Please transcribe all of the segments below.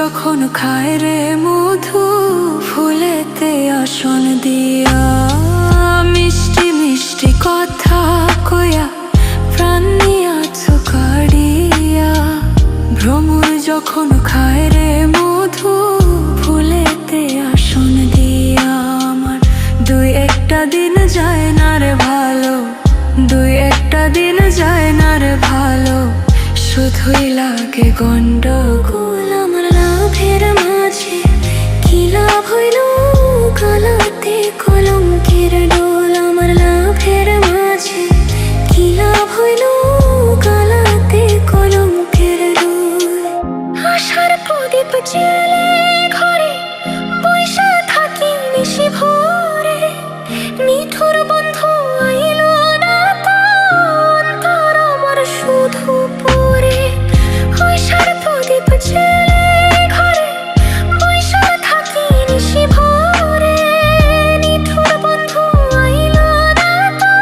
যখন খায় রে মধু ফুলেতে আসন দিয়া, মিষ্টি মিষ্টি কথা কয়া প্রাণ নিয়াছো কাড়িয়া। ভ্রমর যখন খায় রে মধু ফুলেতে আসন দিয়া, আমার দুই একটা দিন যায় না রে ভালো, দুই একটা দিন যায় না রে ভালো, শুধুই লাগে গন্ডগোল। আমার লাভের মাঝে কি লাভ হইল, গলাতে কলঙ্কের ডোল। আমার লাভের মাঝে কি লাভ হইল, গলাতে কলঙ্কের ডোল। আশার প্রদীপ জেলে ঘরে বৈশা থাকি নিশি ভোরে, নিঠুর বন্ধু আইল না তো অন্তর আমার শুধু পড়ে। আশার প্রদীপ জেলে ঘরে বৈশা থাকি নিশি ভোরে, নিঠুর বন্ধু আইল না তো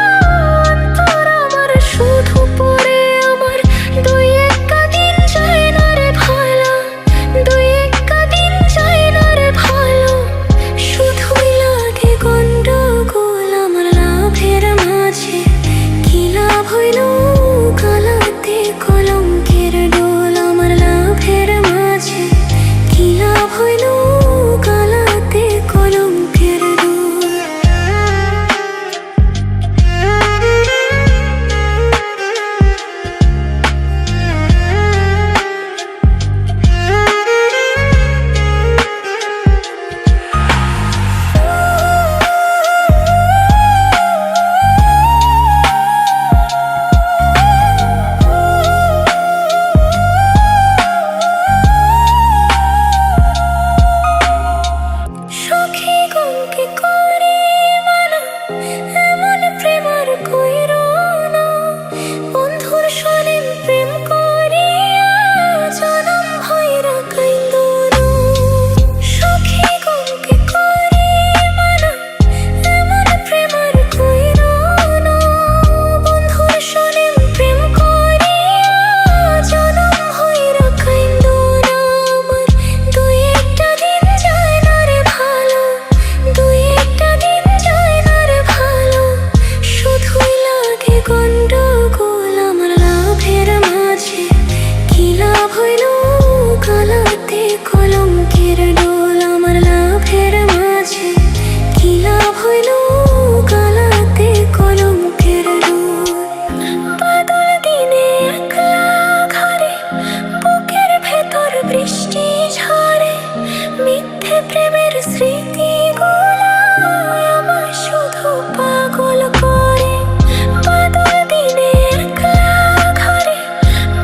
অন্তর আমার শুধু পড়ে। আমার দুই একটা দিন যায় না রে ভালো, দুই একটা দিন যায় না রে ভালো, শুধুই লাগে গন্ডগোল। আমার লাভের মাঝে কি লাভ হইল, গলাতে কলঙ্কের ডোল। আমার লাভের মাঝে কি লাভ হইল, গলাতে কলঙ্কের ডোল। সখী গমকে করে মানা, এমন প্রেম আর কইরো না। বন্ধুর সনে প্রেম করিয়া জনম হইরা কাইন্দো না। সখী গমকে করে মানা, এমন প্রেম আর কইরো না। বন্ধুর সনে প্রেম করিয়া জনম হইরা কাইন্দো না। আমার দুই একটা দিন যায় না রে ভালো, দুই একটা দিন যায় না রে ভালো, শুধুই লাগে গন্ডগোল। আমার লাভের মাঝে কি লাভ হইল, গলাতে কলঙ্কের ডোল। আমার লাভের মাঝে কি লাভ হইল, গলাতে কলঙ্কের ডোল। বাদল দিনে একলা ঘরে বুকের ভেতর বৃষ্টি ঝরে, মিথ্যে প্রেমের স্মৃতিগুলা আমায় শুধু পাগল করে। বাদল দিনে একলা ঘরে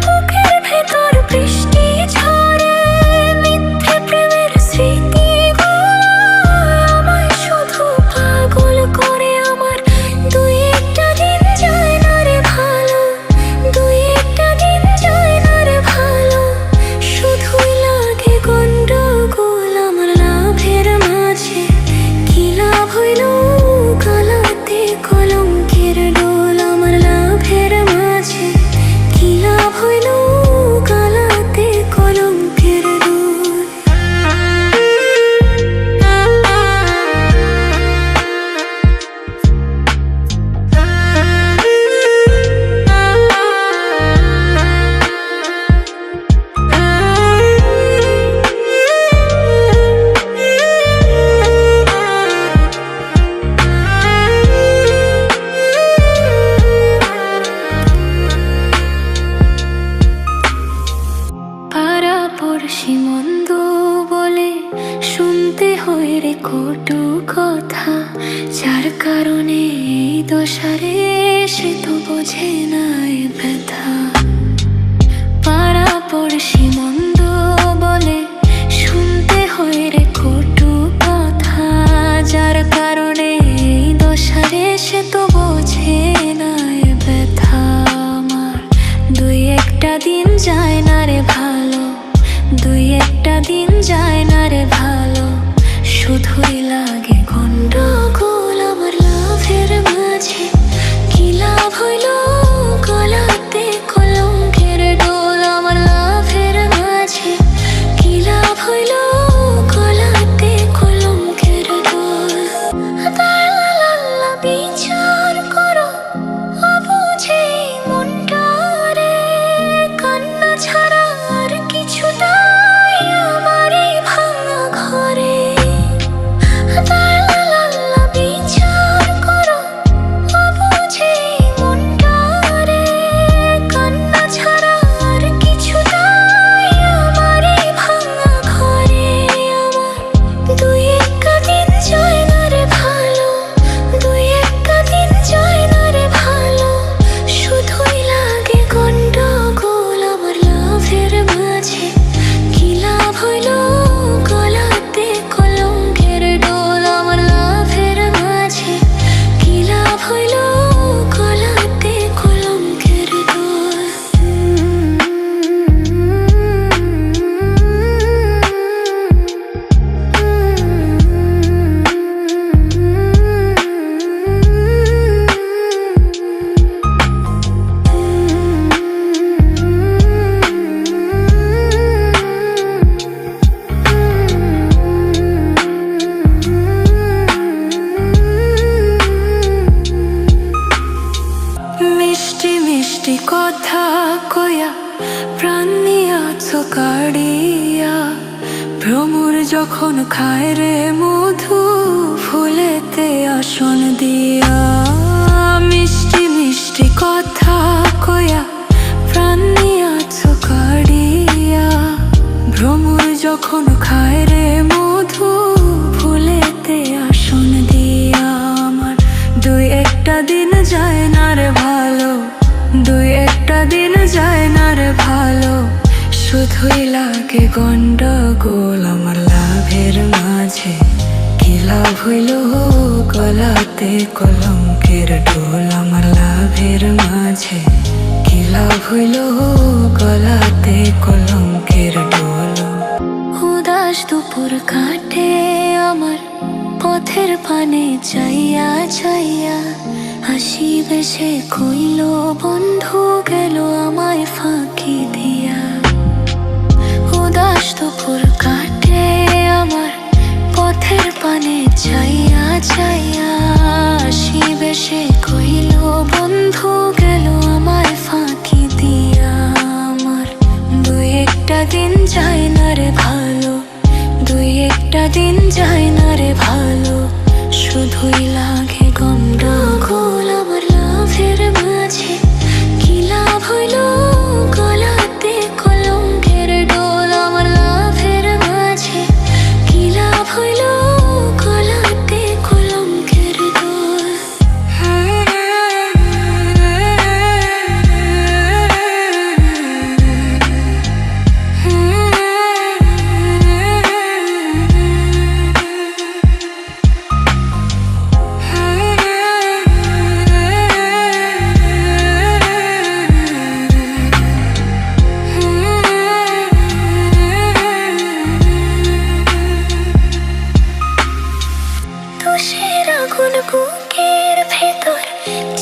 বুকের ভেতর বৃষ্টি ঝরে, মিথ্যে প্রেমের স্মৃতিগুলা আমায় শুধু পাগল করে। আমার দুই একটা দিন যায় না রে ভালো, দুই একটা দিন যায় না রে ভালো, শুধুই লাগে গন্ডগোল। আমার লাভের মাঝে কি লাভ হইল, গলাতে কলঙ্কের ডোল। আমার লাভের মাঝে কি লাভ হইল, গলাতে কলঙ্কের ডোল। পাড়া পড়শি মন্দ বলে শুনতে হয় রে কটু কথা, যার কারণে এই দশারে সে তো বোঝে না এ ব্যথা। পাড়া পড়শি মন্দ বলে শুনতে হয় রে কটু কথা, যার কারণে এই দশারে সে তো বোঝে না এ ব্যথা। আমার দুই একটা দিন যায় না রে ভালো, দুই একটা দিন যায় না রে ভালো, শুধুই লাগে গন্ডগোল। আমার লাভের মাঝে কি লাভ হইল, গলাতে কলঙ্কের ডোল। আমার লাভের মাঝে কি লাভ হইল, যখন খায় রে মধু ফুলেতে আসন দিয়া, মিষ্টি মিষ্টি কথা কয়া প্রাণ নিয়াছো কাড়িয়া। ভ্রমর যখন খায় রে মধু ফুলেতে আসন দিয়া, আমার দুই একটা দিন যায় না রে ভালো, দুই একটা দিন যায় না রে ভালো। শুধুই লাগে গন্ডগোল আমার লাভের মাঝে, কি লাভ হইল গলাতে কলঙ্কের ঢোল। আমার লাভের মাঝে কি লাভ হইল গলাতে কলঙ্কের ঢোল। উদাস দুপুর কাটে আমার পথের পানে চাইয়া চাইয়া, হাসিবে সে কইল বন্ধু গেল আমায় ফাঁকি দিয়া। উদাস দুপুর কাটে আমার পথের পানে চাইয়া চাইয়া, হাসিবে সে কইল বন্ধু গেল আমায় ফাঁকি দিয়া। আমার দুই একটা দিন যায় না রে ভালো, দুই একটা দিন যায় না রে ভালো। শুধুই লাগে গন্ডগোল আমার লাভের মাঝে, কি লাভ হইল গলাতে কলঙ্কের ডোল। আমার লাভের মাঝে কি লাভ হইল গলাতে কলঙ্কের ডোল। তুষের আগুন বুকের ভেতর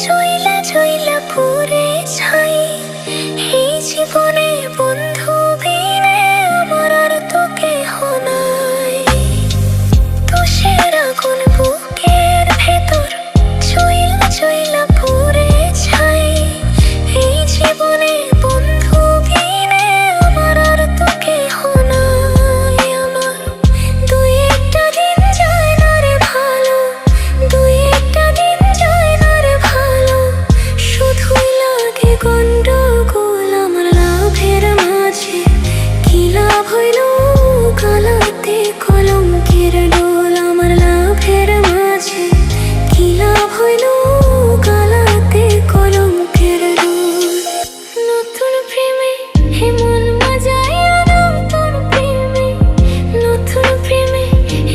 চইলা চইলা পুড়ে ছাই, এই জীবনে বন্ধু বিনে আমার আর তো কেহ নাই। তুষের আগুন বুকের ভেতর চইলা চইলা পুড়ে ছাই, এই জীবনে বন্ধু বিনে আমার আর তো কেহ নাই। আমার দুই একটা দিন যায় না রে ভালো, দুই একটা দিন যায় না রে ভালো। শুধুই লাগে গন্ডগোল আমার লাভের মাঝে, কি লাভ হইল গলাতে কলঙ্কের ডোল। আমার লাভের মাঝে কি লাভ হইল গলাতে কলঙ্কের ডোল। নতুন প্রেমে এমন মজাইয়া, নতুন প্রেমে, নতুন প্রেমে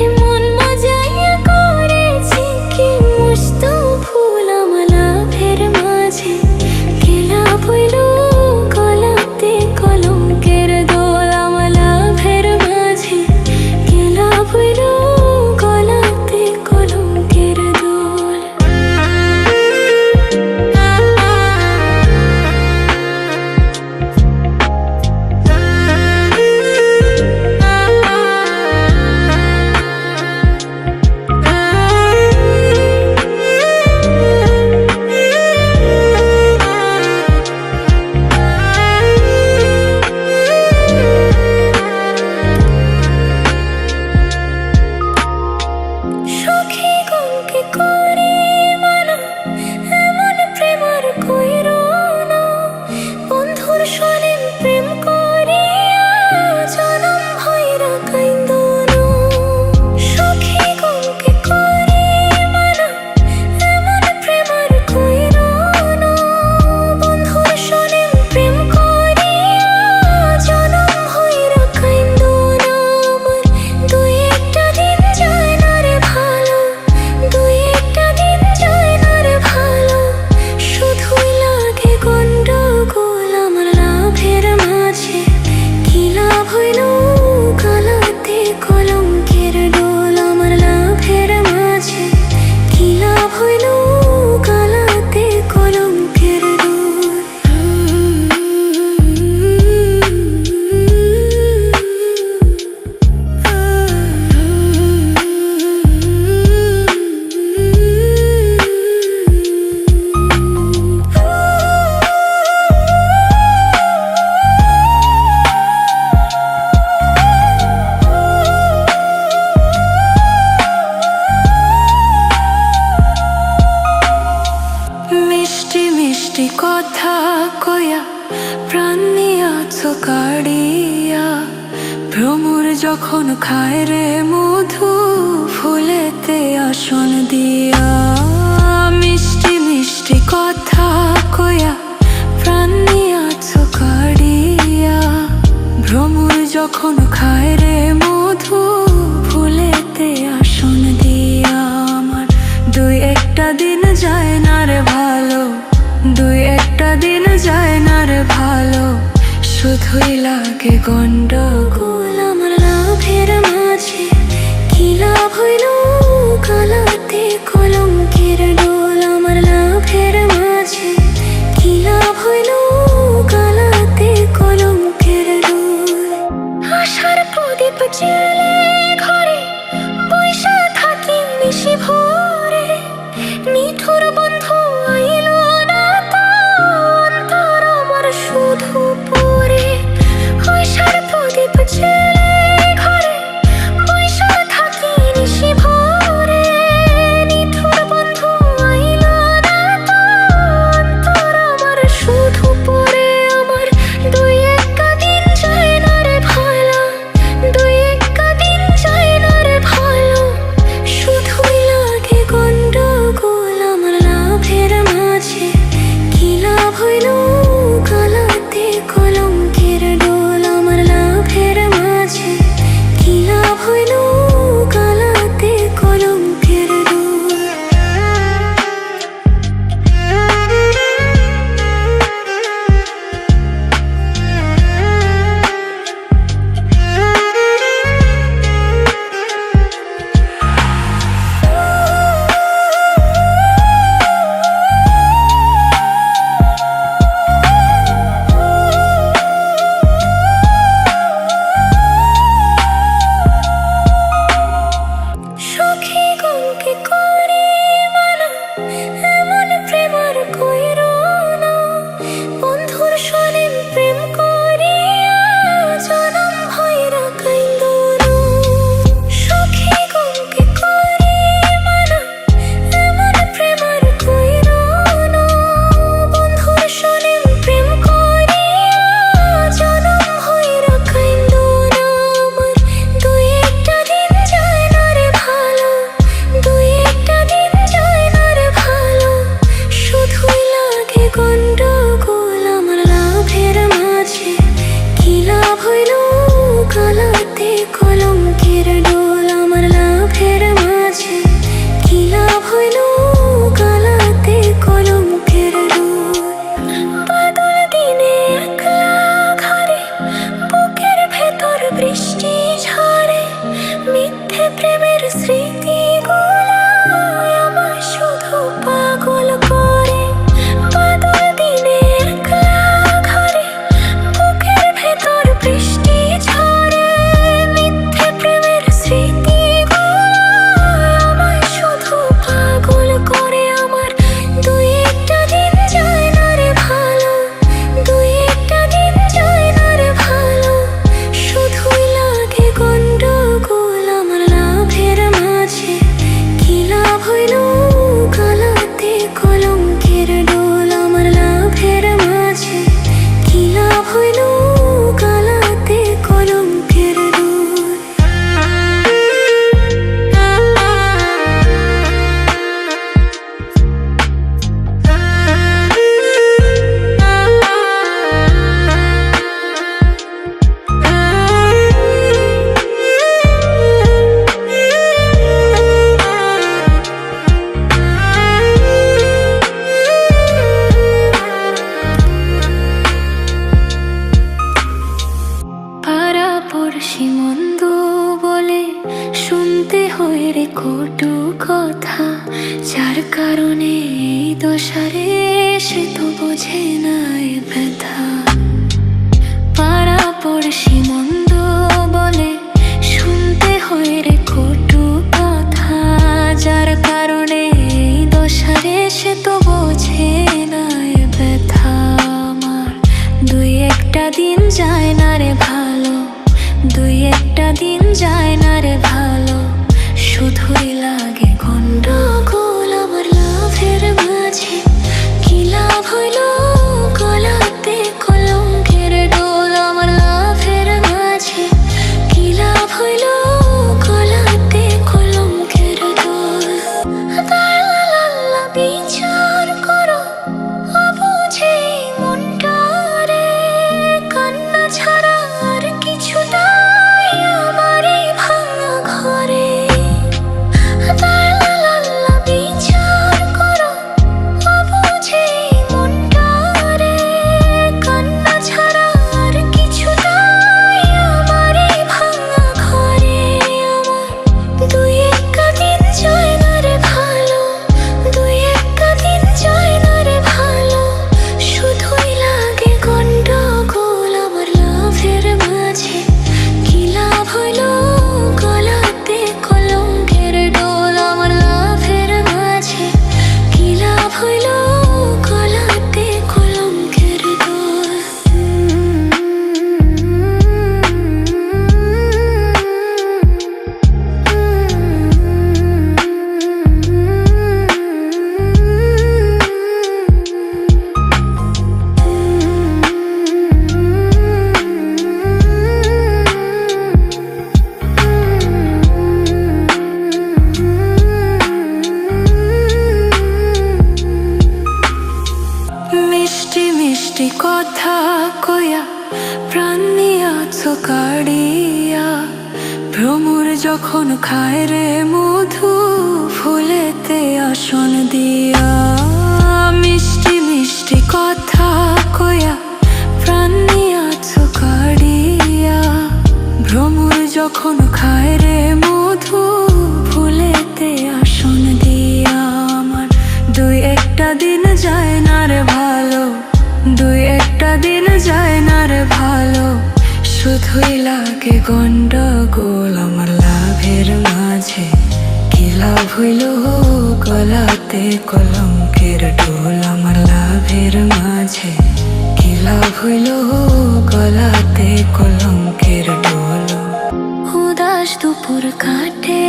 এমন মজাইয়া করেছি কি মস্ত ভুল। আমার লাভের মাঝে কি লাভ হইল গলাতে কলঙ্কের দোল। আমার লাভের মাঝে কি লাভ হইল খায় রে মধু ফুলেতে আসন দিয়া, মিষ্টি মিষ্টি কথা কয়া প্রাণ নিয়াছো কাড়িয়া। ভ্রমর যখন খায় রে মধু ফুলেতে আসন দিয়া, আমার দুই একটা দিন যায় না রে ভালো, দুই একটা দিন যায় না রে ভালো, শুধুই লাগে গন্ডগোল। আমার লাভের মাঝে কি লাভ হইল, গলাতে কলঙ্কের ডোল। আমার লাভের মাঝে কি লাভ হইল, গলাতে কলঙ্কের ডোল। আশার প্রদীপ জ্বেলে ঘরে বৈশা থাকি নিশি ভোরে, নিঠুর বন্ধু আইল না তো অন্তর আমার শুধু পড়ে। আশার প্রদীপ জ্বেলে ঘরে বৈশা থাকি নিশি ভোরে, নিঠুর বন্ধু আইল না তো অন্তর আমার শুধু পড়ে। আমার দুই একটা দিন যায় না রে ভালো, দুই একটা দিন যায় না রে ভালো, শুধুই লাগে গন্ডগোল। আমার লাভের মাঝে কি লাভ হইল, গলাতে কলঙ্কের ডোল। আমার লাভের মাঝে কি লাভ হইল, গলাতে কলঙ্কের ডোল। সখী গমকে করি মানা, এমন প্রেম আর কইরো না। বন্ধুর সনে প্রেম করিয়া জনম হইরা কাইন্দো না। সখী গমকে করি মানা, এমন প্রেম আর কইরো না। বন্ধুর সনে প্রেম করিয়া জনম হইরা কাইন্দো না। আমার দুই একটা দিন যায় না রে ভালো, দুই একটা দিন যায় না রে ভালো, শুধুই লাগে গন্ডগোল। আমার লাভের মাঝে কি লাভ হইল, গলাতে কলঙ্কের ডোল। আমার লাভের মাঝে কি লাভ হইল, গলাতে কলঙ্কের ডোল। বাদল দিনে একলা ঘরে বুকের ভেতর বৃষ্টি ঝরে, মিথ্যে প্রেমের স্মৃতিগুলা আমার শুধু পাগল করে। বাদল দিনে একলা ঘরে বুকের ভেতর বৃষ্টি ঝরে, মিথ্যে প্রেমের স্মৃতিগুলা আমার শুধু পাগল করে। আমার দুই একটা দিন যায় না রে ভালো, দুই একটা দিন যায় না রে ভালো, শুধুই লাগে গন্ডগোল। আমার লাভের মাঝে কি লাভ হইল, গলাতে কলঙ্কের ডোল। আমার লাভের মাঝে কি লাভ হইল, গলাতে কলঙ্কের ডোল। পাড়া পড়শি মন্দ বলে শুনতে হয় রে কটু কথা, যার কারণে এই দশারে সে তো বোঝে না এ ব্যথা। পাড়া পড়শি মন্দ বলে শুনতে হয় রে কটু কথা, যার কারণে এই দশারে সে তো বোঝে না এ ব্যথা। আমার দুই একটা দিন যায় না রে ভালো, দুই একটা দিন যায় না রে ভালো, শুধুই লাগে গন্ডগোল। আমার লাভের মাঝে কি লাভ হইল, গলাতে কলঙ্কের ডোল। আমার লাভের মাঝে কি লাভ হইল, যখন খায় রে মধু ফুলেতে আসন দিয়া, মিষ্টি মিষ্টি কথা কয়া প্রাণ নিয়াছো কাড়িয়া। ভ্রমর যখন খায় রে মধু ফুলেতে আসন দিয়া, আমার দুই একটা দিন যায় না রে ভালো, দুই একটা দিন যায় না রে ভালো। শুধুই লাগে গন্ডগোল আমার লাভের মাঝে, কি লাভ হইল গলাতে কলঙ্কের ঢোল। আমার লাভের মাঝে কি লাভ হইল গলাতে কলঙ্কের ঢোল। উদাস দুপুর কাটে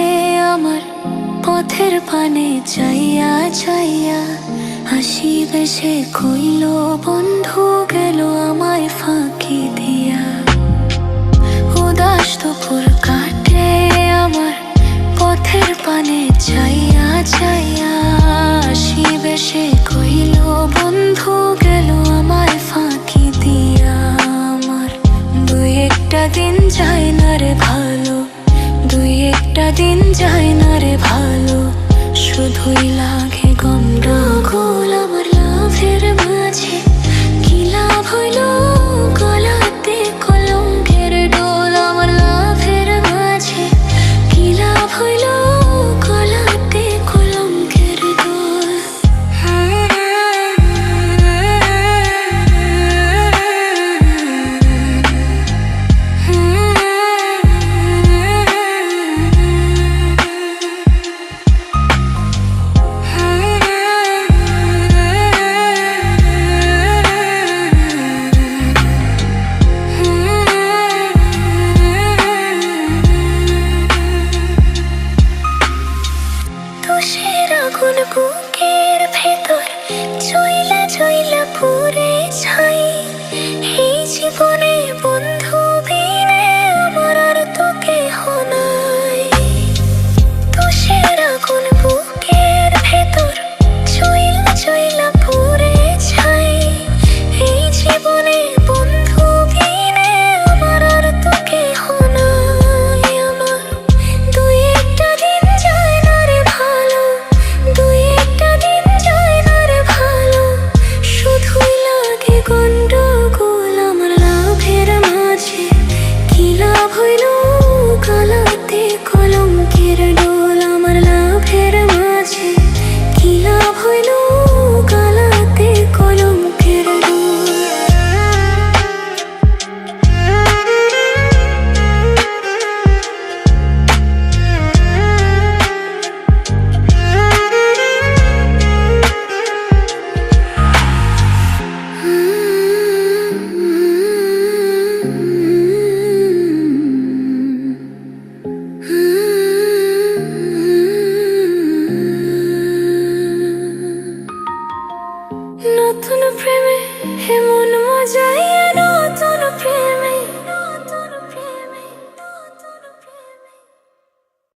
আমার পথের পানে চাইয়া চাইয়া, হাসি বেশে কইল বন্ধু গেল আমায় ফাঁকি দিয়া। উদাস দুপুর কাটে আমার পথের পানে চাইয়া চাইয়া, হাসি বেশে কইল বন্ধু গেল আমায় ফাঁকি দিয়া। আমার দুই একটা দিন যায় না রে ভালো, দুই একটা দিন যায় না রে ভালো। শুধুই লাগে গন্ডগোল আমার লাভের মাঝে, কি লাভ হইল গলাতে কলঙ্কের ঢোল। আমার লাভের মাঝে কি লাভ হইল গলাতে কলঙ্কের ঢোল। তুষের আগুন